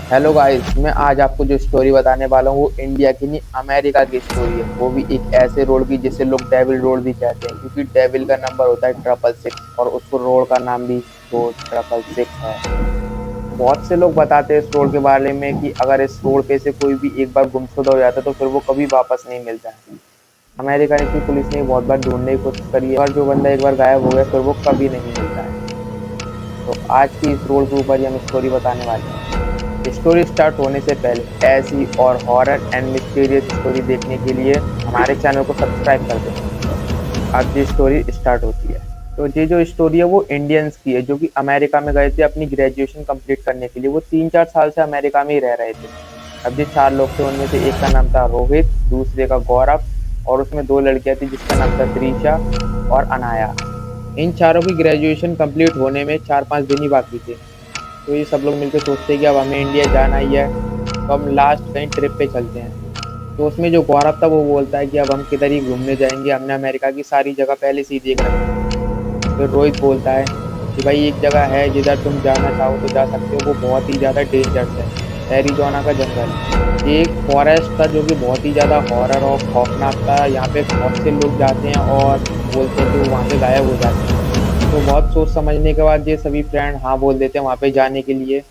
Hello guys, मैं आज आपको जो स्टोरी बताने वाला हूँ वो इंडिया की नहीं अमेरिका की स्टोरी है। वो भी एक ऐसे रोड की जिसे लोग डेविल रोड भी कहते हैं, क्योंकि डेविल का नंबर होता है 666 और उसको रोड का नाम भी वो 666 है। बहुत से लोग बताते हैं इस रोड के बारे में कि अगर इस रोड पे से कोई भी एक बार गुमशुदा हो जाता है तो फिर वो कभी वापस नहीं मिलता है। अमेरिका की पुलिस ने बहुत बार ढूंढने की कोशिश करी है और जो बंदा एक बार गायब हो गया फिर वो कभी नहीं मिलता है। तो आज की इस रोड के ऊपर ही हम स्टोरी बताने वाले हैं। स्टोरी स्टार्ट होने से पहले ऐसी और हॉरर एंड मिस्टीरियस स्टोरी देखने के लिए हमारे चैनल को सब्सक्राइब कर दें। अब ये स्टोरी स्टार्ट होती है। तो ये जो स्टोरी है वो इंडियंस की है जो कि अमेरिका में गए थे अपनी ग्रेजुएशन कंप्लीट करने के लिए। वो 3-4 साल से अमेरिका में ही रह रहे थे। अब ये 4 लोग थे, उनमें से एक का नाम था रोहित, दूसरे का गौरव और उसमें 2 लड़कियां थी जिसका नाम था त्रिशा और अनाया। इन चारों की ग्रेजुएशन कंप्लीट होने में 4-5 दिन ही बाकी थे। तो ये सब लोग मिलकर सोचते हैं कि अब हमें इंडिया जाना ही है, तो हम लास्ट कहीं ट्रिप पे चलते हैं। तो उसमें जो गौरव था वो बोलता है कि अब हम किधर ही घूमने जाएंगे, हमने अमेरिका की सारी जगह पहले से ही देख रखी है। फिर रोहित बोलता है कि भाई एक जगह है जिधर तुम जाना चाहो तो जा सकते हो, वो बहुत ही ज़्यादा डेंजरस है, एरिजोना का जंगल। ये एक फॉरेस्ट था जो कि बहुत ही ज़्यादा हॉरर और खौफनाक था। यहाँ पे बहुत से लोग जाते हैं और बोलते हैं कि वो वहाँ से गायब हो जाते हैं। तो बहुत सोच समझने के बाद ये सभी फ्रेंड हाँ बोल देते हैं वहाँ पे जाने के लिए।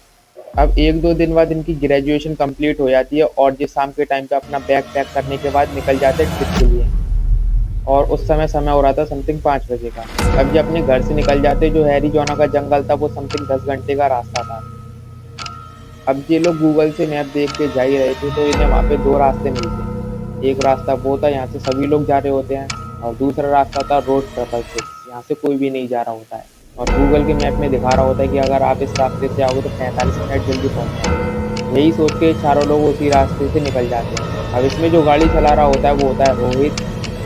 अब 1-2 दिन बाद इनकी ग्रेजुएशन कंप्लीट हो जाती है और ये शाम के टाइम पे अपना बैग पैक करने के बाद निकल जाते हैं ट्रिप के लिए। और उस समय समय हो रहा था समथिंग 5 बजे का। अब ये अपने घर से निकल जाते, जो हैरिजोना का जंगल था वो समथिंग 10 घंटे का रास्ता था। अब ये लोग गूगल से मैप देख के जा ही रहे थे तो इन्हें वहाँ पे 2 रास्ते मिलते हैं। एक रास्ता वो था यहाँ से सभी लोग जा रहे होते हैं और दूसरा रास्ता था रोड 666, यहाँ से कोई भी नहीं जा रहा होता है। और गूगल के मैप में दिखा रहा होता है कि अगर आप इस रास्ते से आओगे तो 45 मिनट जल्दी पहुँच जाओगे। यही सोच के चारों लोग उसी रास्ते से निकल जाते हैं। अब इसमें जो गाड़ी चला रहा होता है वो होता है रोहित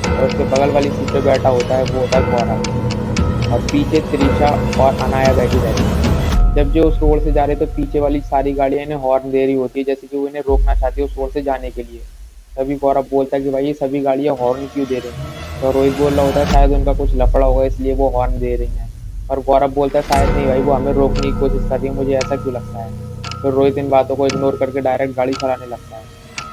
और उसके बगल वाली सीट पे बैठा होता है वो होता है गौरव और पीछे त्रिशा और अनाया बैठी रहती है। जब जो उस रोड से जा रहे तो पीछे वाली सारी गाड़ियां इन्हें हॉर्न दे रही होती है, जैसे कि वो इन्हें रोकना चाहती है उस रोड से जाने के लिए। तभी गौरव बोलता है कि भाई ये सभी गाड़ियां हॉर्न क्यों दे रही हैं। तो रोहित बोल रहा होता है शायद उनका कुछ लफड़ा होगा इसलिए वो हॉर्न दे रही हैं। और गौरव बोलता है शायद नहीं भाई, वो हमें रोकने की कोशिश कर रही है, मुझे ऐसा क्यों लगता है। तो रोहित इन बातों को इग्नोर करके डायरेक्ट गाड़ी चलाने लगता है।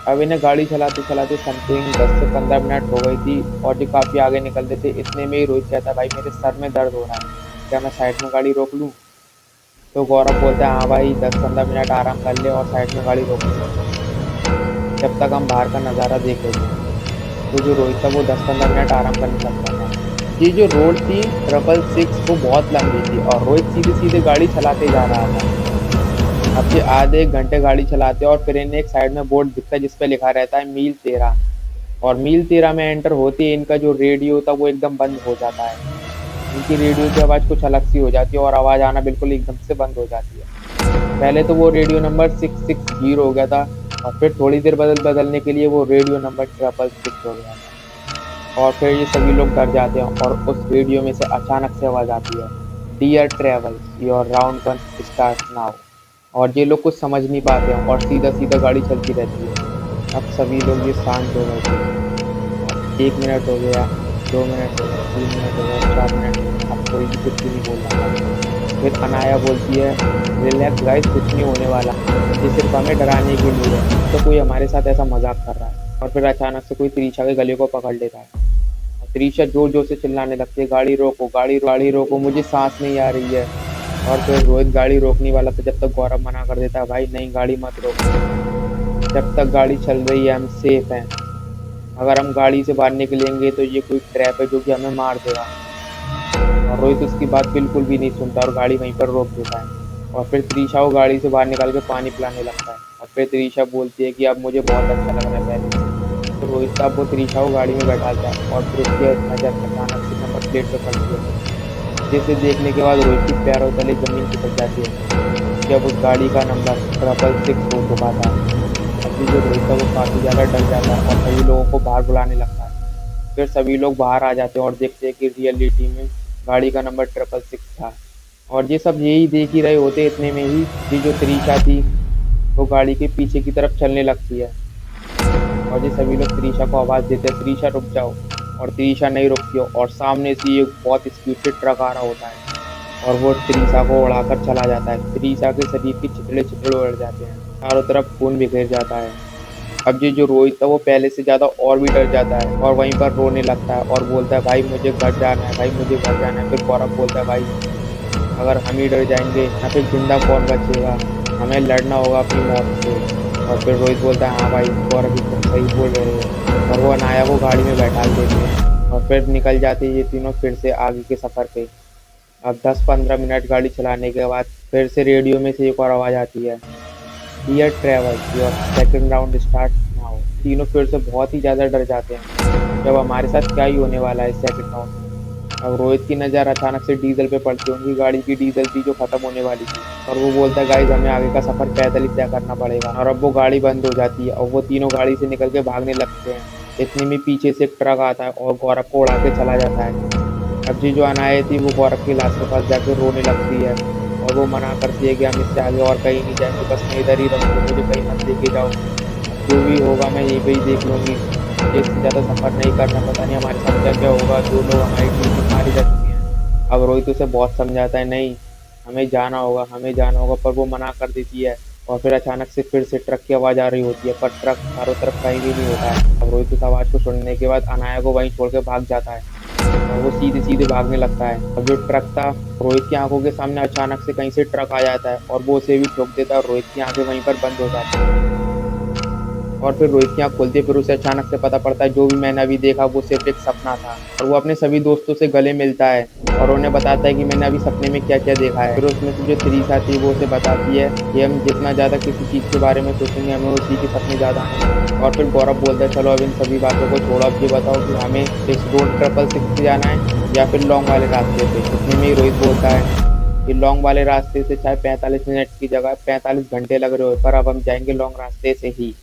अब इन्हें गाड़ी चलाते चलाते समथिंग 10 से 15 मिनट हो गई थी और ये काफ़ी आगे निकल रहे थे। इतने में ही रोहित कहता है भाई मेरे सर में दर्द हो रहा है, क्या मैं साइड में गाड़ी रोक लूँ। तो गौरव बोलता है हाँ भाई 10-15 मिनट आराम कर ले और साइड में गाड़ी रोक ले, जब तक हम बाहर का नज़ारा देख लेते हैं। तो जो रोहित था वो 10-15 मिनट आराम करने लगता था। ये जो रोड थी 666 वो बहुत लंबी थी और रोहित सीधे सीधे गाड़ी चलाते जा रहा था। अब ये आधे 1 घंटे गाड़ी चलाते हैं और फिर इन्हें एक साइड में बोर्ड दिखता है जिस पे लिखा रहता है मील 13। और मील 13 में एंटर होते ही इनका जो रेडियो था वो एकदम बंद हो जाता है। इनकी रेडियो की आवाज़ कुछ अलग सी हो जाती है और आवाज़ आना बिल्कुल एकदम से बंद हो जाती है। पहले तो वो रेडियो नंबर 660 हो गया था और फिर थोड़ी देर बदलने के लिए वो रेडियो नंबर 666 हो गया था। और फिर ये सभी लोग डर जाते हैं और उस रेडियो में से अचानक से आवाज़ आती है, dear travel your round one start now. और ये लोग कुछ समझ नहीं पाते हैं और सीधा सीधा गाड़ी चलती रहती है। अब सभी लोग ये शांत हो गए थे। 1 मिनट हो गया, 2 मिनट हो गए, 3 मिनट हो गए, 4 मिनट हो गए, अब कोई भी कुछ भी नहीं बोल रहा था। फिर अनाया बोलती है रिलैक्स गाइस, कुछ नहीं होने वाला, ये सिर्फ हमें डराने के लिए है, तो कोई हमारे साथ ऐसा मजाक कर रहा है। और फिर अचानक से कोई त्रिशा के गले को पकड़ लेता है। त्रिशा जोर जोर से चिल्लाने लगती है गाड़ी रोको, गाड़ी रोको, मुझे सांस नहीं आ रही है। और फिर रोहित गाड़ी रोकने वाला था, जब तक गौरव मना कर देता है भाई नहीं गाड़ी मत रोको, जब तक गाड़ी चल रही है हम सेफ हैं। अगर हम गाड़ी से बाहर निकलेंगे तो ये कोई ट्रैप है जो कि हमें मार देगा। और रोहित उसकी बात बिल्कुल भी नहीं सुनता और गाड़ी वहीं पर रोक देता है। और फिर त्रिशा को गाड़ी से बाहर निकाल के पानी पिलाने लगता है। और फिर त्रिशा बोलती है कि अब मुझे बहुत अच्छा लग रहा है पहले से। तो रोहित साहब वो त्रिशा को गाड़ी में बैठाता है और फिर उसकी नज़र अचानक से नंबर प्लेट पर पड़ती है, जिसे देखने के बाद रोहित की पैरों तले जमीन खिसक जाती है। जब उस गाड़ी का नंबर 666 हो चुका था, अभी जो रोहित था वो काफ़ी ज़्यादा डर जाता है और सभी लोगों को बाहर बुलाने लगता है। फिर सभी लोग बाहर आ जाते हैं और देखते हैं कि रियलिटी में गाड़ी का नंबर 666 था। और ये सब यही देख ही रहे होते, इतने में ही ये जो त्रिशा थी वो गाड़ी के पीछे की तरफ चलने लगती है। और ये सभी लोग त्रिशा को आवाज़ देते हैं त्रिशा रुक जाओ। और त्रिशा नहीं रुकती हो और सामने से एक बहुत स्पीड से ट्रक आ रहा होता है और वो त्रिशा को उड़ाकर चला जाता है। त्रिशा के शरीर के छितड़े छितड़े उड़ जाते हैं चारों तरफ खून बिखेर जाता है। अब ये जो रोहित था वो पहले से ज़्यादा और भी डर जाता है और वहीं पर रोने लगता है और बोलता है भाई मुझे घर जाना है, भाई मुझे घर जाना है। फिर गौरव बोलता है भाई अगर हम ही डर जाएंगे या फिर जिंदा कौन बचेगा, हमें लड़ना होगा अपनी मौत से। और फिर रोहित बोलता है हाँ भाई गौरव तुम सही बोल रहे हो। और वो अनाया को गाड़ी में बैठा देते हैं और फिर निकल जाते हैं ये तीनों फिर से आगे के सफ़र पे। अब 10-15 मिनट गाड़ी चलाने के बाद फिर से रेडियो में से एक और आवाज़ आती है, dear travels your second round start now. तीनों फिर से बहुत ही ज़्यादा डर जाते हैं जब हमारे साथ क्या ही होने वाला है सेकंड राउंड में। अब रोहित की नज़र अचानक से डीजल पे पड़ती है, उनकी गाड़ी की डीजल थी जो खत्म होने वाली थी। और वो बोलता है गाइस हमें आगे का सफ़र पैदल ही तय करना पड़ेगा। और अब वो गाड़ी बंद हो जाती है और वो तीनों गाड़ी से निकल के भागने लगते हैं। इतने में पीछे से एक ट्रक आता है और गौरव को उड़ा के चला जाता है। अब जी जो अनाया थी वो गौरव की लाश के पास जाके रोने लगती है और वो मना करती है कि हम इससे आगे और कहीं नहीं जाएंगे, बस मैं इधर ही रहूँगी, मुझे कहीं मत लेके जाओ। जो भी होगा मैं यहीं पे ही देख लूँगी, मुझे इससे ज़्यादा सफ़र नहीं करना, पता नहीं हमारे साथ क्या क्या होगा, 2 लोग हमारी टीम में मारे जा चुके हैं। अब रोहित उसे बहुत समझाता है नहीं हमें जाना होगा, हमें जाना होगा, पर वो मना कर देती है। और फिर अचानक से फिर से ट्रक की आवाज़ आ रही होती है पर ट्रक चारों तरफ कहीं भी नहीं होता है। अब रोहित उस आवाज़ को सुनने के बाद अनाया को वहीं छोड़ के भाग जाता है और वो सीधे-सीधे भागने लगता है। अब जो ट्रक था रोहित की आँखों के सामने अचानक से कहीं से ट्रक आ जाता है और वो उसे भी ठोक देता है और रोहित की आँखें वहीं पर बंद हो जाती हैं। और फिर रोहित की आँख खुलती है, फिर उसे अचानक से पता पड़ता है जो भी मैंने अभी देखा वो सिर्फ एक सपना था। और वो अपने सभी दोस्तों से गले मिलता है और उन्हें बताता है कि मैंने अभी सपने में क्या-क्या देखा है। फिर उसमें से जो त्रिशा थी वो उसे बताती है कि हम जितना ज़्यादा किसी चीज़ के बारे में सोचेंगे हमें उसी के सपने ज़्यादा आने लगेंगे। और फिर गौरव बोलता है चलो अब इन सभी बातों को छोड़ो, अब ये बताओ कि हमें इस रोड 666 से जाना है या फिर लॉन्ग वाले रास्ते से। इतने में ही रोहित बोलता है कि लॉन्ग वाले रास्ते से चाहे 45 मिनट की जगह 45 घंटे लग रहे हो पर अब हम जाएंगे लॉन्ग रास्ते से ही,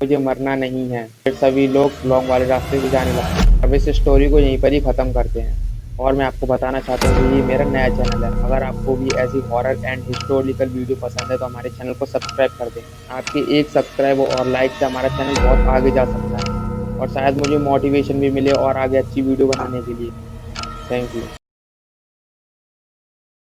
मुझे मरना नहीं है। फिर सभी लोग लॉन्ग वाले रास्ते से जाने लगते हैं। अब इस स्टोरी को यहीं पर ही ख़त्म करते हैं। और मैं आपको बताना चाहता हूँ कि ये मेरा नया चैनल है, अगर आपको भी ऐसी हॉरर एंड हिस्टोरिकल वीडियो पसंद है तो हमारे चैनल को सब्सक्राइब कर दें। आपके एक सब्सक्राइब और लाइक से हमारा चैनल बहुत आगे जा सकता है और शायद मुझे मोटिवेशन भी मिले और आगे अच्छी वीडियो बनाने के लिए। Thank you.